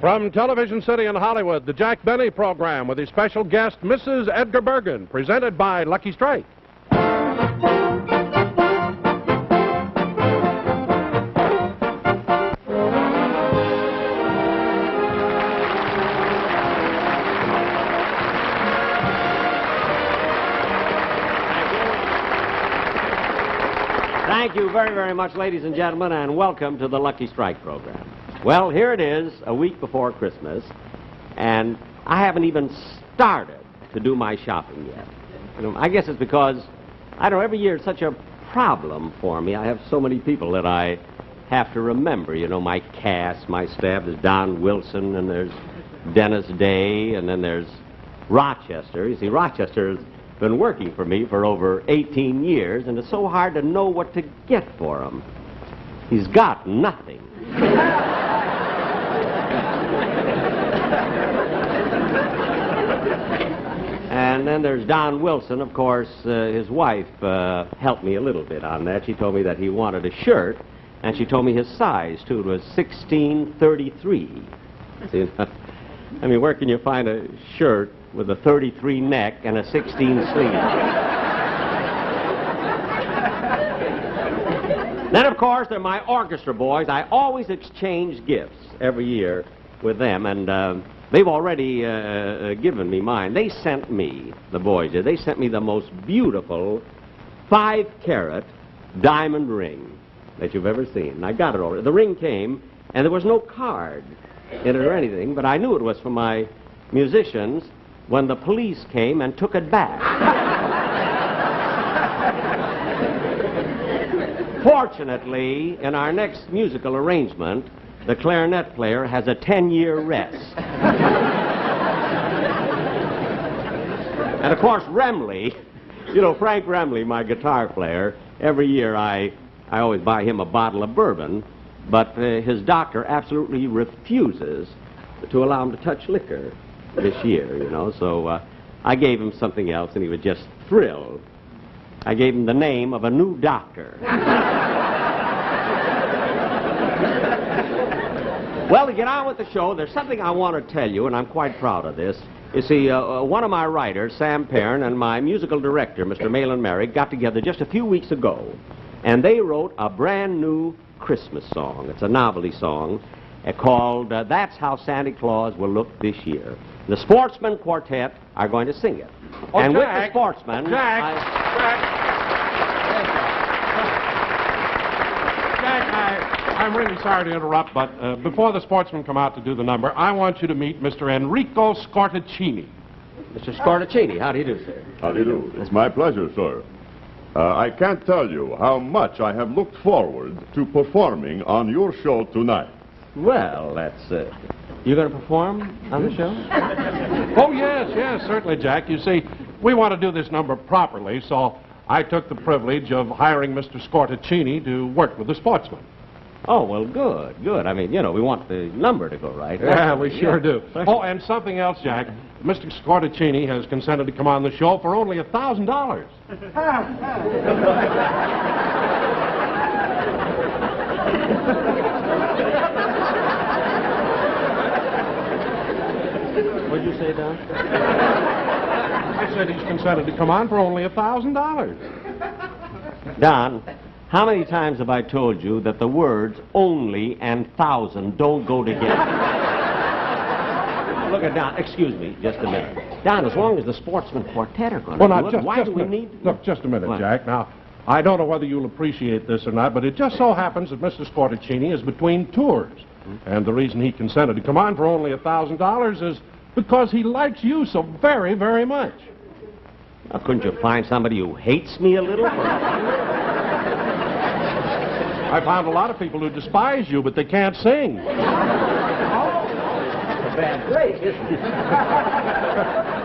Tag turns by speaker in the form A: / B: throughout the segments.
A: From Television City in Hollywood, the Jack Benny program with his special guest, Mrs. Edgar Bergen, presented by Lucky Strike.
B: Thank you very, very much, ladies and gentlemen, and welcome to the Lucky Strike program. Well, here it is, a week before Christmas, and I haven't even started to do my shopping yet. I guess it's because, I don't know, every year it's such a problem for me. I have so many people that I have to remember. You know, my cast, my staff. There's Don Wilson, and there's Dennis Day, and then there's Rochester. You see, Rochester has been working for me for over 18 years, and it's so hard to know what to get for him. He's got nothing. And then there's Don Wilson, of course. His wife helped me a little bit on that. She told me that he wanted a shirt, and she told me his size, too. It was 1633. See, I mean, where can you find a shirt with a 33 neck and a 16 sleeve? Then, of course, there are my orchestra boys. I always exchange gifts every year with them, and they've already given me mine. They sent me, the boys did, they sent me the most beautiful 5-carat diamond ring that you've ever seen. I got it already. The ring came, and there was no card in it or anything, but I knew it was for my musicians when the police came and took it back. Fortunately, in our next musical arrangement, the clarinet player has a 10-year rest. And of course, Remley, you know, Frank Remley, my guitar player, every year I always buy him a bottle of bourbon, but his doctor absolutely refuses to allow him to touch liquor this year, you know, so I gave him something else, and he was just thrilled. I gave him the name of a new doctor. Well, to get on with the show, there's something I want to tell you, and I'm quite proud of this. You see, one of my writers, Sam Perrin, and my musical director, Mr. Malin Merrick, got together just a few weeks ago, and they wrote a brand new Christmas song. It's a novelty song called That's How Santa Claus Will Look This Year. The Sportsmen Quartet are going to sing it.
A: Oh,
B: and
A: Jack,
B: with the Sportsmen...
A: Jack, I'm really sorry to interrupt, but before the Sportsmen come out to do the number, I want you to meet Mr. Enrico Scortacini.
B: Mr. Scortacini, how do you do, sir?
C: How do you do? It's my pleasure, sir. I can't tell you how much I have looked forward to performing on your show tonight.
B: Well, that's... you going to perform on the show?
A: Oh, yes, certainly, Jack. You see, we want to do this number properly, so I took the privilege of hiring Mr. Scortacini to work with the Sportsmen.
B: Oh, well, good. I mean, you know, we want the number to go right.
A: Yeah, we sure do. Oh, and something else, Jack. Mr. Scortacini has consented to come on the show for only $1,000.
B: What'd you say, Don?
A: I said he's consented to come on for only $1,000.
B: Don, how many times have I told you that the words only and thousand don't go together? Look at Don. Excuse me, just a minute. Don, as long as the Sportsmen Quartet are going to do it, why do we need...
A: Look, just a minute,
B: What?
A: Jack. Now, I don't know whether you'll appreciate this or not, but it just so happens that Mr. Scortacini is between tours. And the reason he consented to come on for only $1,000 is because he likes you so very, very much.
B: Now, couldn't you find somebody who hates me a little?
A: I found a lot of people who despise you, but they can't sing.
B: Bad break, isn't it?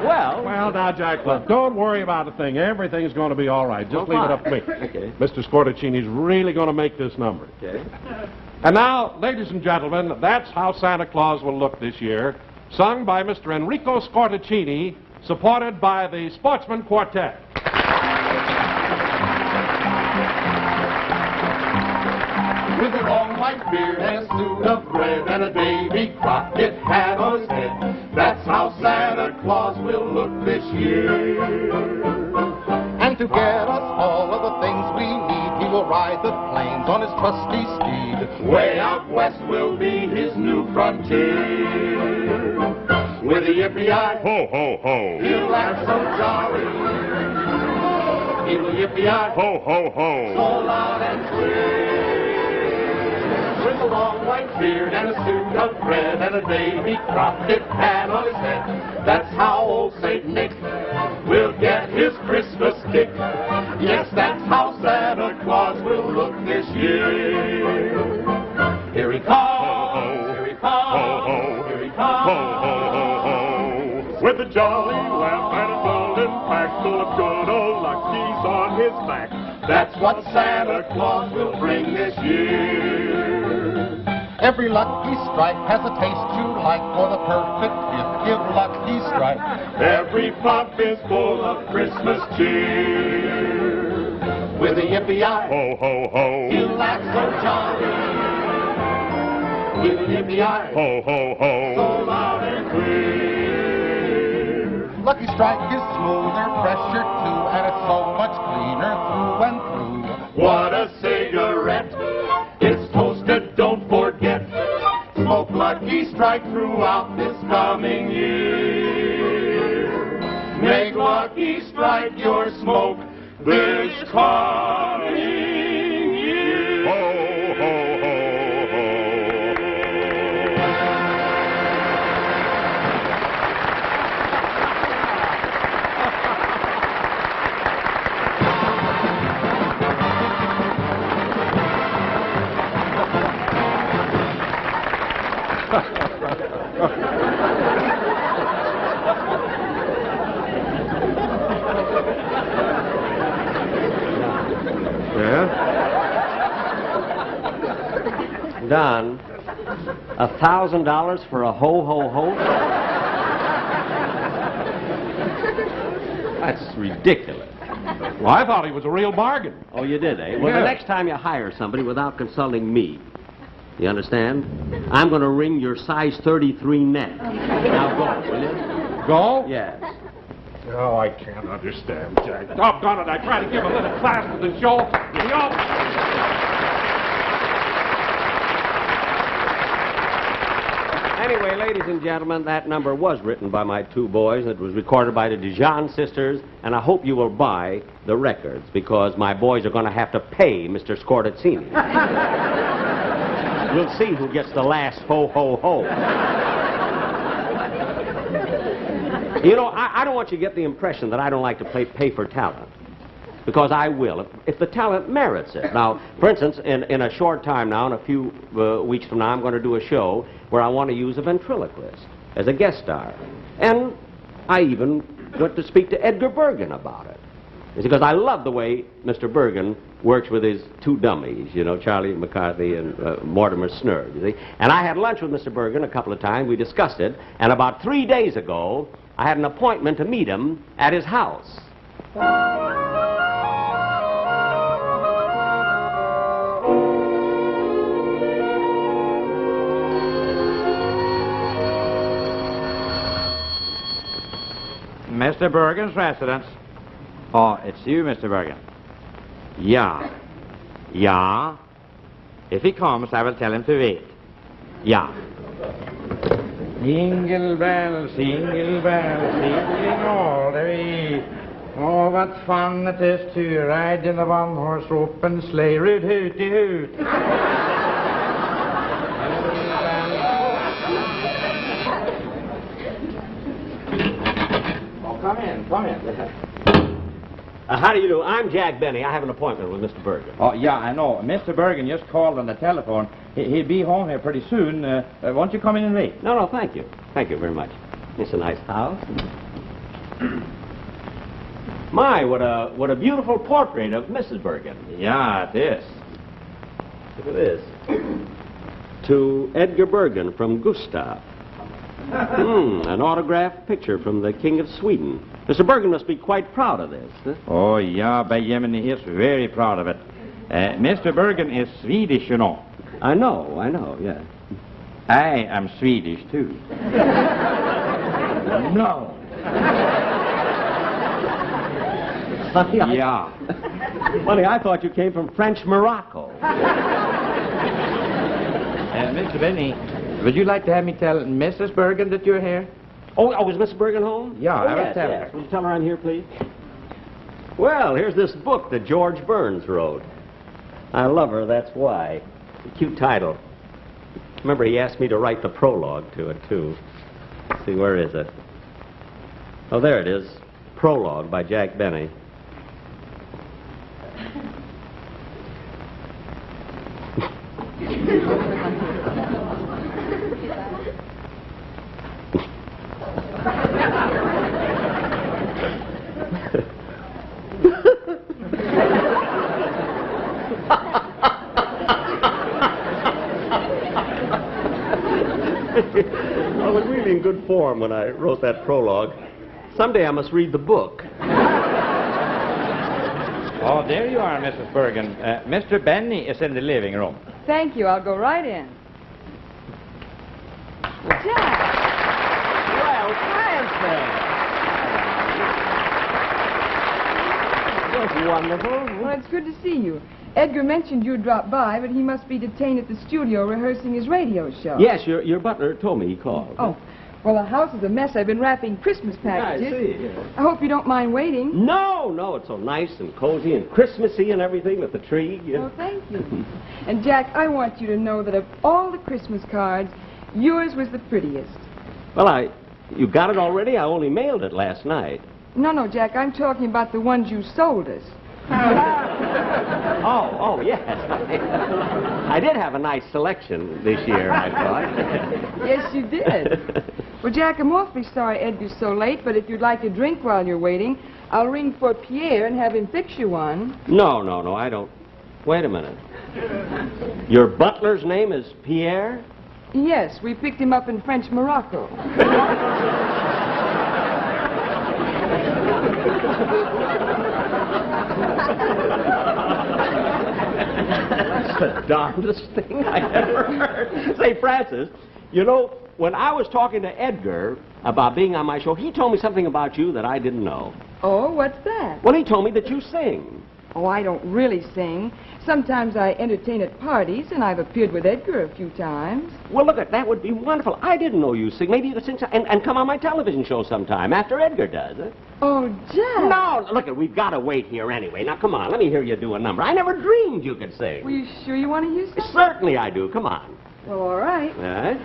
B: Well,
A: now, Jack, look, don't worry about a thing. Everything's going to be all right. Just leave it up to me.
B: Okay.
A: Mr. Scortacini's really going to make this number.
B: Okay.
A: And now, ladies and gentlemen, That's How Santa Claus Will Look This Year, sung by Mr. Enrico Scortacini, supported by the Sportsmen Quartet.
D: with a long white beard and a suit of red and a Davy Crockett hat on his head. That's how Santa Claus will look this year. And to get us all of the things we need, he will ride the plains on his trusty steed. Way out west will be his new frontier. With a yippee-yi,
C: Ho, ho, ho.
D: he'll act so jolly. He will yippee-yi,
C: Ho, ho, ho.
D: so loud and clear. With a long white beard and a suit of red and a Davy Crockett hat on his head. That's how old Saint Nick will get his Christmas kick. Yes, that's how Santa Claus will look this year. Here he comes, here he comes, here he comes.
C: Ho, ho, ho, ho. With a jolly laugh and a golden pack full of good old luckies on his back.
D: That's what Santa Claus will bring this year. Every Lucky Strike has a taste you like. For the perfect gift, give Lucky Strike. Every pop is full of Christmas cheer. With a yippee-yi,
C: Ho, ho, ho.
D: he'll act so jolly. With a yippee-yi,
C: Ho, ho,
D: so
C: ho.
D: loud and clear. Lucky Strike is smoother, fresher too, and it's so much cleaner through and through. What a cigarette! It's toasted, don't forget. Smoke Lucky Strike throughout this coming year. Make Lucky Strike your smoke this coming year.
C: Ho, ho, ho, ho.
B: Don, $1,000 for a ho-ho-ho? That's ridiculous.
A: Well, I thought he was a real bargain.
B: Oh, you did, eh? Well,
A: Yeah.
B: the next time you hire somebody without consulting me, you understand? I'm going to ring your size 33 neck. Now go, will you?
A: Go?
B: Yes.
A: Oh, I can't understand, Jack. Doggone it, I tried to give a little class to the show. and he all-
B: Anyway, ladies and gentlemen, that number was written by my two boys. It was recorded by the Dijon sisters, and I hope you will buy the records because my boys are going to have to pay Mr. Scortazzini. We'll see who gets the last ho-ho-ho. You know, I don't want you to get the impression that I don't like to pay for talent. Because I will, if the talent merits it. Now, for instance, in a short time now, in a few weeks from now, I'm going to do a show where I want to use a ventriloquist as a guest star. And I even went to speak to Edgar Bergen about it. It's because I love the way Mr. Bergen works with his two dummies, you know, Charlie McCarthy and Mortimer Snurg, you see. And I had lunch with Mr. Bergen a couple of times. We discussed it. And about 3 days ago, I had an appointment to meet him at his house.
E: Mr. Bergen's residence. Oh, it's you, Mr. Bergen. Yeah. Yeah. If he comes, I will tell him to wait. Yeah. Jingle bells, jingle all the way. Oh, what fun it is to ride in a one-horse open sleigh. Root, hooty, hoot. Come in, come in.
B: How do you do? I'm Jack Benny. I have an appointment with Mr. Bergen.
E: Oh, yeah, I know. Mr. Bergen just called on the telephone. He'll be home here pretty soon. Won't you come in and wait?
B: No, thank you. Thank you very much. It's a nice house. My, what a beautiful portrait of Mrs. Bergen.
E: Yeah, it is.
B: Look at this. To Edgar Bergen from Gustav. An autographed picture from the King of Sweden. Mr. Bergen must be quite proud of this. Huh?
E: Oh, yeah, by Jemini, he's very proud of it. Mr. Bergen is Swedish, you know.
B: I know, yeah.
E: I am Swedish, too.
B: No. Funny,
E: Yeah.
B: Funny, I thought you came from French Morocco.
E: Mr. Benny, would you like to have me tell Mrs. Bergen that you're here?
B: Is Miss Bergen home?
E: Yeah, I will
B: yes,
E: tell
B: yes.
E: her.
B: Will you tell her I'm here, please? Well, here's this book that George Burns wrote. I love her, that's why. Cute title. Remember, he asked me to write the prologue to it, too. Let's see, where is it? Oh, there it is. Prologue by Jack Benny. I was really in good form when I wrote that prologue. Someday I must read the book.
E: Oh, there you are, Mrs. Bergen. Mr. Benny is in the living room.
F: Thank you. I'll go right in. Jack!
B: Well, Francis! That's wonderful.
F: Well, it's good to see you. Edgar mentioned you'd drop by, but he must be detained at the studio rehearsing his radio show.
B: Yes, your butler told me he called.
F: Oh, well, the house is a mess. I've been wrapping Christmas packages.
B: I see.
F: I hope you don't mind waiting.
B: No, it's so nice and cozy and Christmassy and everything with the tree.
F: Oh, thank you. And, Jack, I want you to know that of all the Christmas cards, yours was the prettiest.
B: Well, you got it already? I only mailed it last night.
F: No, Jack, I'm talking about the ones you sold us.
B: Oh, yes. I did have a nice selection this year, I thought.
F: Yes, you did. Well, Jack, I'm awfully sorry Edgar's so late, but if you'd like a drink while you're waiting, I'll ring for Pierre and have him fix you one.
B: No, I don't. Wait a minute. Your butler's name is Pierre?
F: Yes, we picked him up in French Morocco.
B: That's the darndest thing I ever heard. Say, Francis, you know, when I was talking to Edgar about being on my show, he told me something about you that I didn't know.
F: Oh, what's that?
B: Well, he told me that you sing.
F: Oh, I don't really sing. Sometimes I entertain at parties, and I've appeared with Edgar a few times.
B: Well, look, that would be wonderful. I didn't know you sing. Maybe you could sing and come on my television show sometime after Edgar does it.
F: Oh, Jack.
B: No, look, we've got to wait here anyway. Now, come on, let me hear you do a number. I never dreamed you could sing.
F: Were you sure you want to use something?
B: Certainly I do. Come on.
F: Well, all right.
B: All right.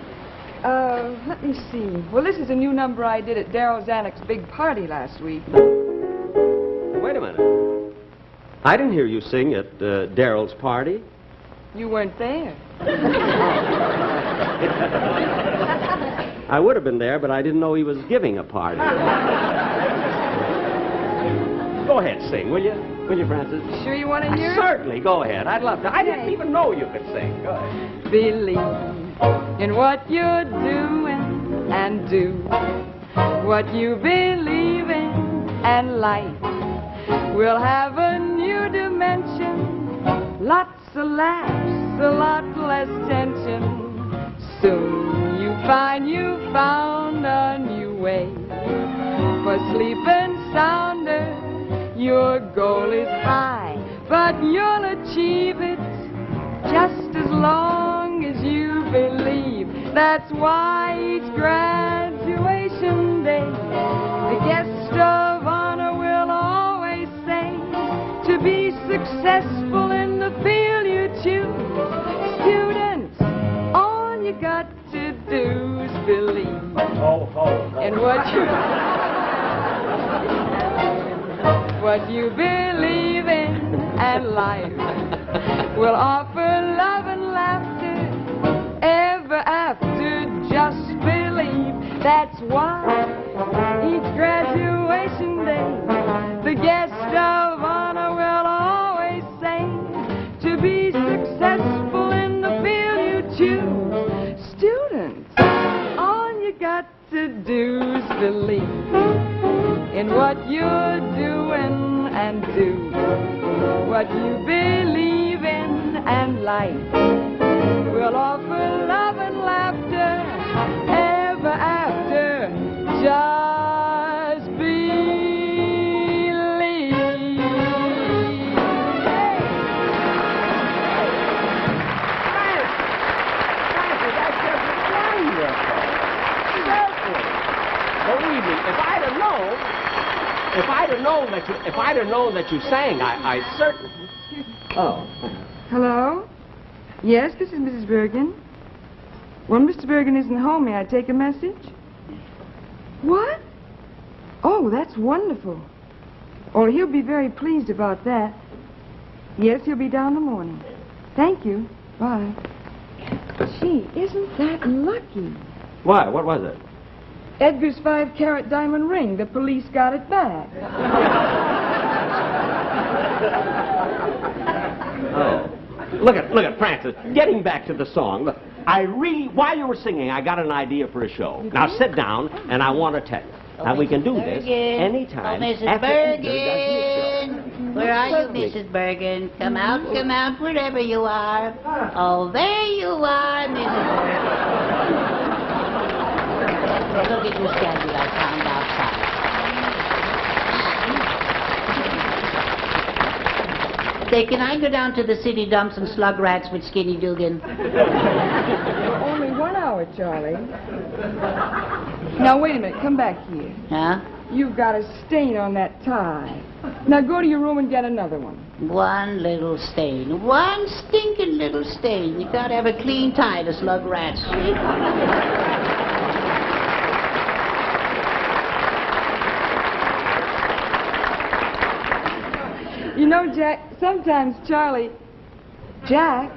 F: Let me see. Well, this is a new number I did at Darryl Zanuck's big party last week.
B: Wait a minute. I didn't hear you sing at Darryl's party.
F: You weren't there.
B: I would have been there, but I didn't know he was giving a party. Go ahead, sing, will you? Will you, Francis?
F: Sure you want to hear it?
B: Certainly, go ahead. I'd love to. I didn't even know you could sing. Go ahead.
F: Believe in what you're doing and do what you believe in, and life will have a new dimension. Lots of laughs, a lot less tension. Soon you find you found a new way for sleeping sounder. Your goal is high, but you'll achieve it just as long as you believe. That's why each graduation day, the guest of honor will always say, to be successful in the field you choose, students, all you got to do is believe in what you believe in, and life will offer love and laughter ever after. Just believe. That's why each graduation day, the guest of honor will always say, to be successful in the field you choose, students, all you got to do is believe in what you're doing and do what you believe in, and life
B: if I'd have known that you sang, I certainly. Oh.
F: Hello? Yes, this is Mrs. Bergen. Well, Mr. Bergen isn't home. May I take a message? What? Oh, that's wonderful. Oh, he'll be very pleased about that. Yes, he'll be down in the morning. Thank you. Bye. Gee, isn't that lucky?
B: What? What was it?
F: Edgar's 5-carat diamond ring. The police got it back.
B: Oh. Look at Francis. Getting back to the song. Look, while you were singing, I got an idea for a show. Now sit down, and I want to tell you. Now we can do this anytime.
G: Oh, Mrs.
B: after Edgar does his
G: Bergen. Where are you, Mrs. Bergen? Come out, wherever you are. Oh, there you are, Mrs. Bergen. Look at your schedule I found outside. Say, can I go down to the city dumps and slug rats with Skinny Dugan?
F: Only 1 hour, Charlie. Now, wait a minute. Come back here.
G: Huh?
F: You've got a stain on that tie. Now go to your room and get another one.
G: One little stain. One stinking little stain. You gotta have a clean tie to slug rats.
F: You know, Jack, sometimes Charlie... Jack?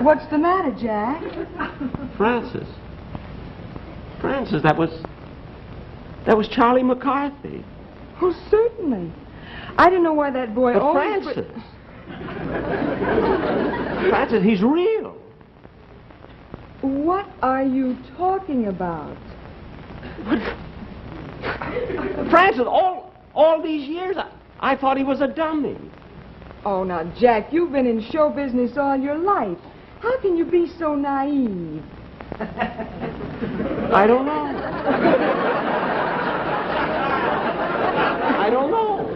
F: What's the matter, Jack?
B: Francis, that was Charlie McCarthy.
F: Oh, certainly. I don't know why that boy
B: But
F: always...
B: Francis, he's real.
F: What are you talking about?
B: Francis, all these years, I thought he was a dummy.
F: Oh, now, Jack, you've been in show business all your life. How can you be so naive?
B: I don't know. I don't know.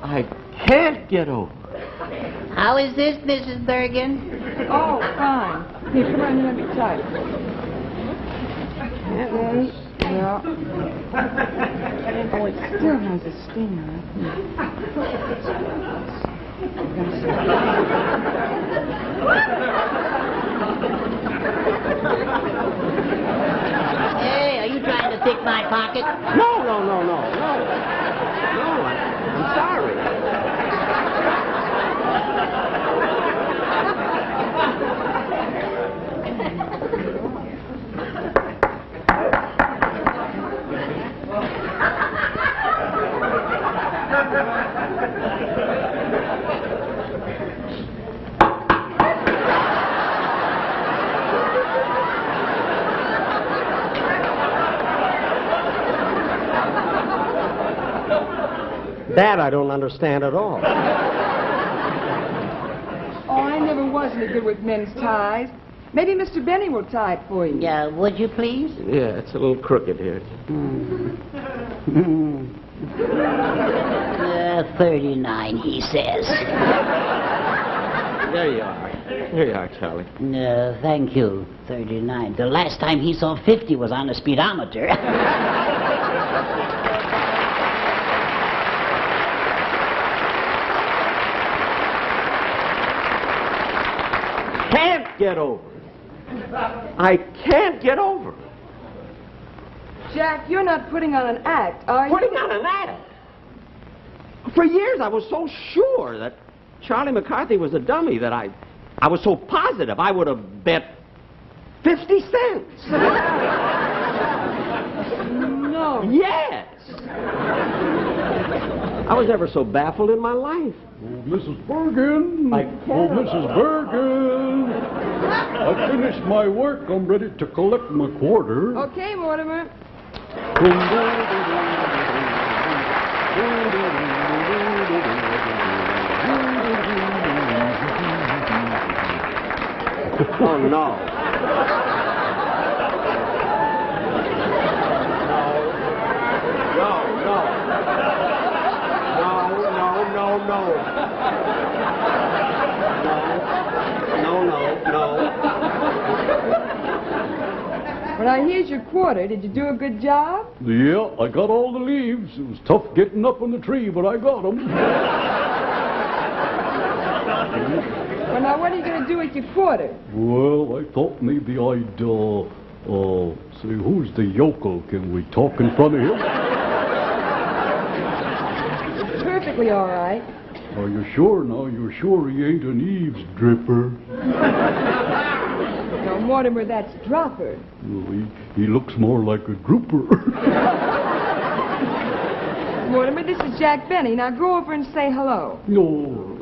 B: I can't get over.
G: How is this, Mrs. Bergen?
F: Oh, fine. Here, come on, let me type. Yes, yeah. Oh, it still has a stinger.
G: Hey, are you trying to pick my pocket?
B: No, I'm sorry. That I don't understand at all.
F: Oh, I never was any good with men's ties. Maybe Mr. Benny will tie it for you.
G: Yeah, would you please?
B: Yeah, it's a little crooked here.
G: 39, he says.
B: There you are. Here you are, Charlie.
G: No, thank you, 39. The last time he saw 50 was on the speedometer.
B: Can't get over it. I can't get over it.
F: Jack, you're not putting on an act, are you?
B: Putting on an act. For years I was so sure that Charlie McCarthy was a dummy that I was so positive I would have bet 50 cents.
F: No.
B: Yes. I was never so baffled in my life.
H: Mrs. Bergen! Mrs. Bergen! I finished my work. I'm ready to collect my quarter.
F: Okay, Mortimer.
B: Oh, no. No.
F: Well, now, here's your quarter. Did you do a good job?
H: Yeah, I got all the leaves. It was tough getting up on the tree, but I got them.
F: Well, now, what are you going to do with your quarter?
H: Well, I thought maybe I'd, say, who's the yokel? Can we talk in front of him?
F: It's perfectly all right.
H: Are you sure now? You're sure he ain't an eavesdripper?
F: No, Mortimer, that's Dropper.
H: Well, he looks more like a grouper.
F: Mortimer, this is Jack Benny. Now, go over and say hello.
H: No.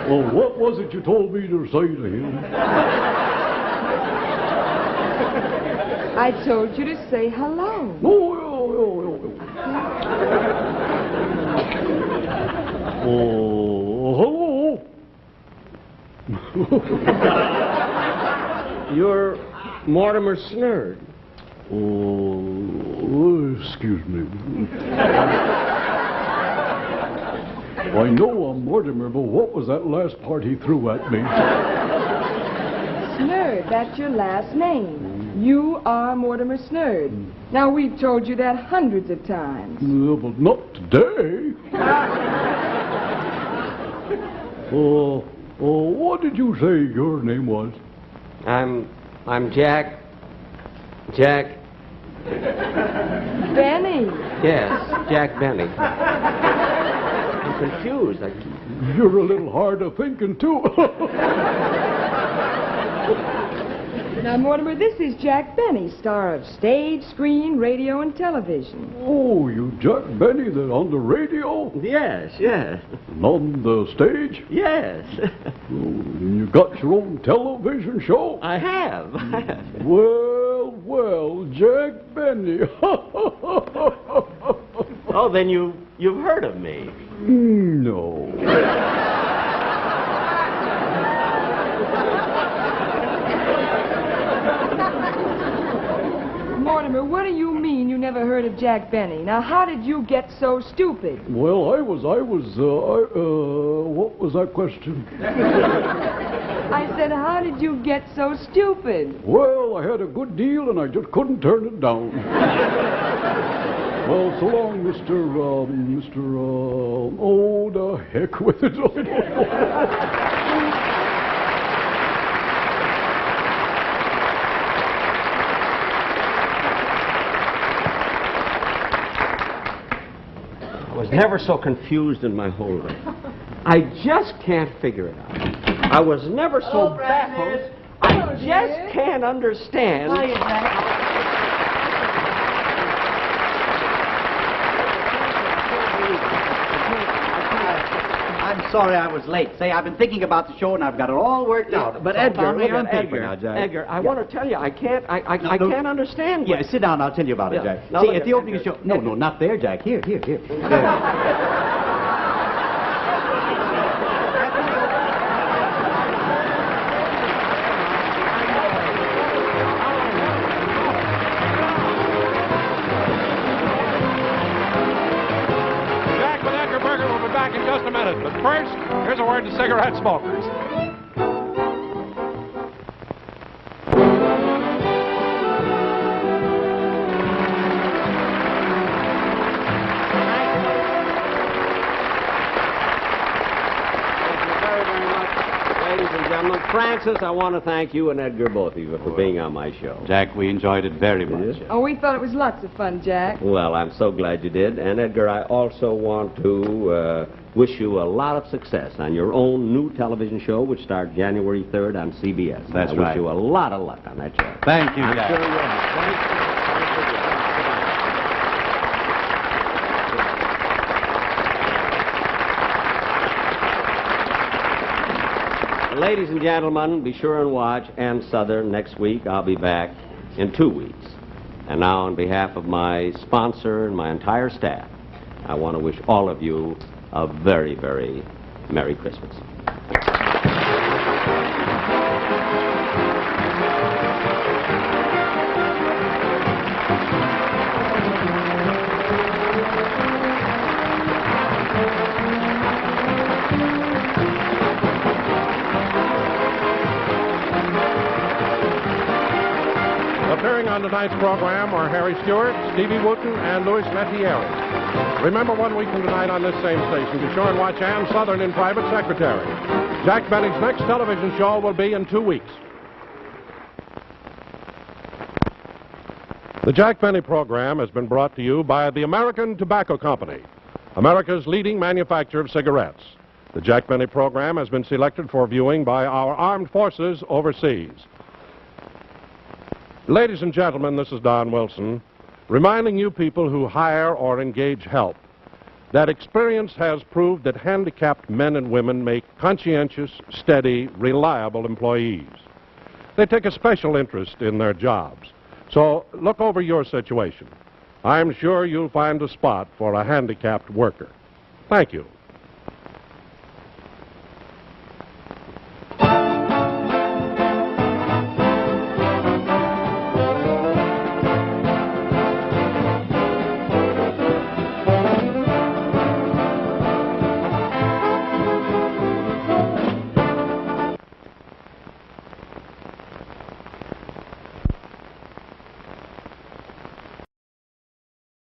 H: Well, what was it you told me to say to him?
F: I told you to say hello.
H: Oh, hello.
B: You're Mortimer Snerd.
H: Oh, excuse me. I know I'm Mortimer, but what was that last part he threw at me?
F: Snerd, that's your last name. You are Mortimer Snerd. Now, we've told you that hundreds of times.
H: But not today. What did you say your name was?
B: I'm Jack.
F: Benny.
B: Yes, Jack Benny. I'm confused.
H: You're a little hard of thinking, too.
F: Now, Mortimer, this is Jack Benny, star of stage, screen, radio, and television.
H: Oh, you Jack Benny that on the radio?
B: Yes.
H: And on the stage?
B: Yes.
H: And you got your own television show?
B: I have.
H: Well, Jack Benny.
B: Oh, then you've heard of me.
H: No.
F: Mortimer, what do you mean you never heard of Jack Benny? Now, how did you get so stupid?
H: Well, what was that question?
F: I said, how did you get so stupid?
H: Well, I had a good deal and I just couldn't turn it down. Well, so long, oh, the heck with it.
B: I was never so confused in my whole life. I just can't figure it out. I was never so baffled. I just can't understand.
I: I'm sorry I was late. Say, I've been thinking about the show and I've got it all worked out.
B: But
I: It's all found
B: Edgar,
I: on paper now, Jack.
B: Edgar, I want to tell you, I can't understand.
I: Yeah, sit down. I'll tell you about it,
B: Yeah.
I: Jack.
B: Now,
I: See,
B: look
I: at
B: at
I: the opening
B: Edgar.
I: of the show. No, not there, Jack. Here.
A: Jack with Edgar Bergen will be back in just a minute. But first, here's a word to cigarette smokers.
B: Ladies and gentlemen, Francis, I want to thank you and Edgar, both of you, for being on my show.
E: Jack, we enjoyed it very much.
F: Oh, we thought it was lots of fun, Jack.
B: Well, I'm so glad you did. And Edgar, I also want to wish you a lot of success on your own new television show, which starts January 3rd on CBS.
E: That's
B: I
E: right.
B: wish you a lot of luck on that show.
E: Thank you,
B: I'm
E: Jack.
B: sure you'll have. Thank you. Ladies and gentlemen, be sure and watch Ann Southern next week. I'll be back in 2 weeks. And now, on behalf of my sponsor and my entire staff, I want to wish all of you a very, very Merry Christmas.
A: Appearing on tonight's program were Harry Stewart, Stevie Wooten, and Louis Metieri. Remember, 1 week from tonight on this same station, be sure and watch Ann Southern in Private Secretary. Jack Benny's next television show will be in 2 weeks. The Jack Benny program has been brought to you by the American Tobacco Company, America's leading manufacturer of cigarettes. The Jack Benny program has been selected for viewing by our armed forces overseas. Ladies and gentlemen, this is Don Wilson, reminding you people who hire or engage help that experience has proved that handicapped men and women make conscientious, steady, reliable employees. They take a special interest in their jobs. So look over your situation. I'm sure you'll find a spot for a handicapped worker. Thank you.